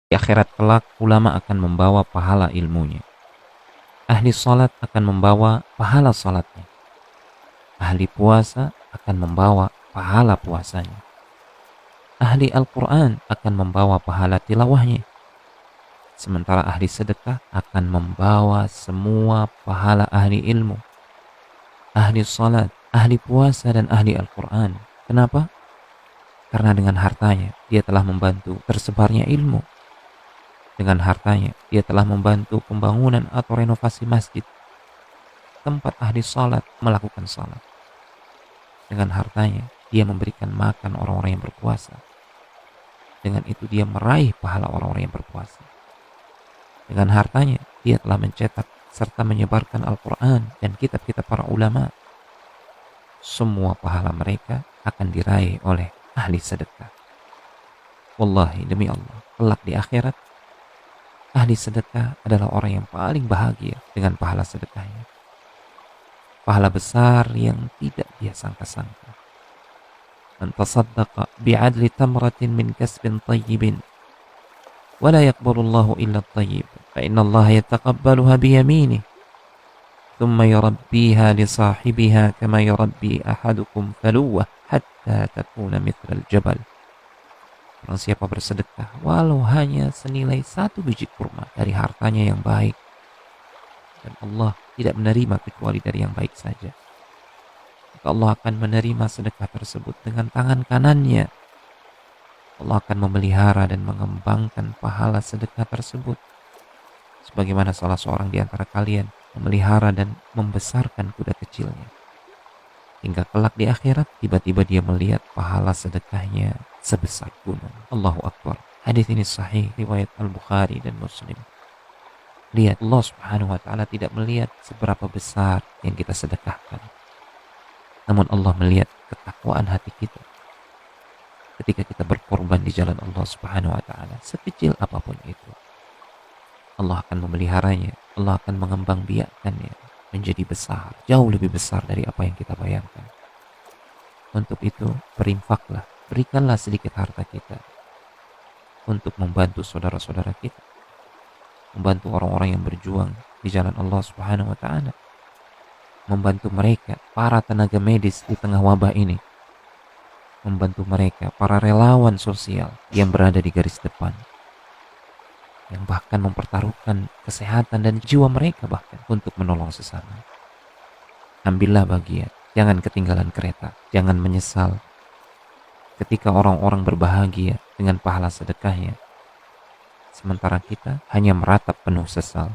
Di akhirat kelak, ulama akan membawa pahala ilmunya. Ahli salat akan membawa pahala salatnya. Ahli puasa akan membawa pahala puasanya. Ahli Al-Quran akan membawa pahala tilawahnya. Sementara ahli sedekah akan membawa semua pahala ahli ilmu, ahli salat, ahli puasa, dan ahli Al-Quran. Kenapa? Karena dengan hartanya dia telah membantu tersebarnya ilmu. Dengan hartanya dia telah membantu pembangunan atau renovasi masjid, tempat ahli salat melakukan salat. Dengan hartanya dia memberikan makan orang-orang yang berpuasa. Dengan itu dia meraih pahala orang-orang yang berpuasa. Dengan hartanya dia telah mencetak serta menyebarkan Al-Quran dan kitab-kitab para ulama. Semua pahala mereka akan diraih oleh ahli sedekah. Wallahi, demi Allah, kelak di akhirat, ahli sedekah adalah orang yang paling bahagia dengan pahala sedekahnya. Pahala besar yang tidak dia sangka-sangka. Man tasaddaqa bi'adli tamratin min kasbin tayyibin ولا يقبل الله إلا الطيب فإن الله يتقبلها بيمينه ثم يربيها لصاحبها كما يربي أحدكم فلوة حتى تكون مثل الجبل. Barang siapa bersedekah walau hanya senilai 1 biji kurma dari hartanya yang baik, dan Allah tidak menerima kecuali dari yang baik saja, maka Allah akan menerima sedekah tersebut dengan tangan kanannya. Allah akan memelihara dan mengembangkan pahala sedekah tersebut, sebagaimana salah seorang di antara kalian memelihara dan membesarkan kuda kecilnya. Hingga kelak di akhirat, tiba-tiba dia melihat pahala sedekahnya sebesar gunung. Allahu Akbar. Hadis ini sahih, riwayat Al-Bukhari dan Muslim. Lihat, Allah Subhanahu wa Ta'ala tidak melihat seberapa besar yang kita sedekahkan, namun Allah melihat ketakwaan hati kita. Ketika kita berkorban di jalan Allah Subhanahu wa Ta'ala, sekecil apapun itu, Allah akan memeliharanya, Allah akan mengembangbiakkannya menjadi besar, jauh lebih besar dari apa yang kita bayangkan. Untuk itu, berinfaklah, berikanlah sedikit harta kita untuk membantu saudara-saudara kita, membantu orang-orang yang berjuang di jalan Allah Subhanahu wa Ta'ala, membantu mereka, para tenaga medis di tengah wabah ini, membantu mereka, para relawan sosial yang berada di garis depan, yang bahkan mempertaruhkan kesehatan dan jiwa mereka bahkan untuk menolong sesama. Ambillah bagian, jangan ketinggalan kereta, jangan menyesal ketika orang-orang berbahagia dengan pahala sedekahnya, sementara kita hanya meratap penuh sesal.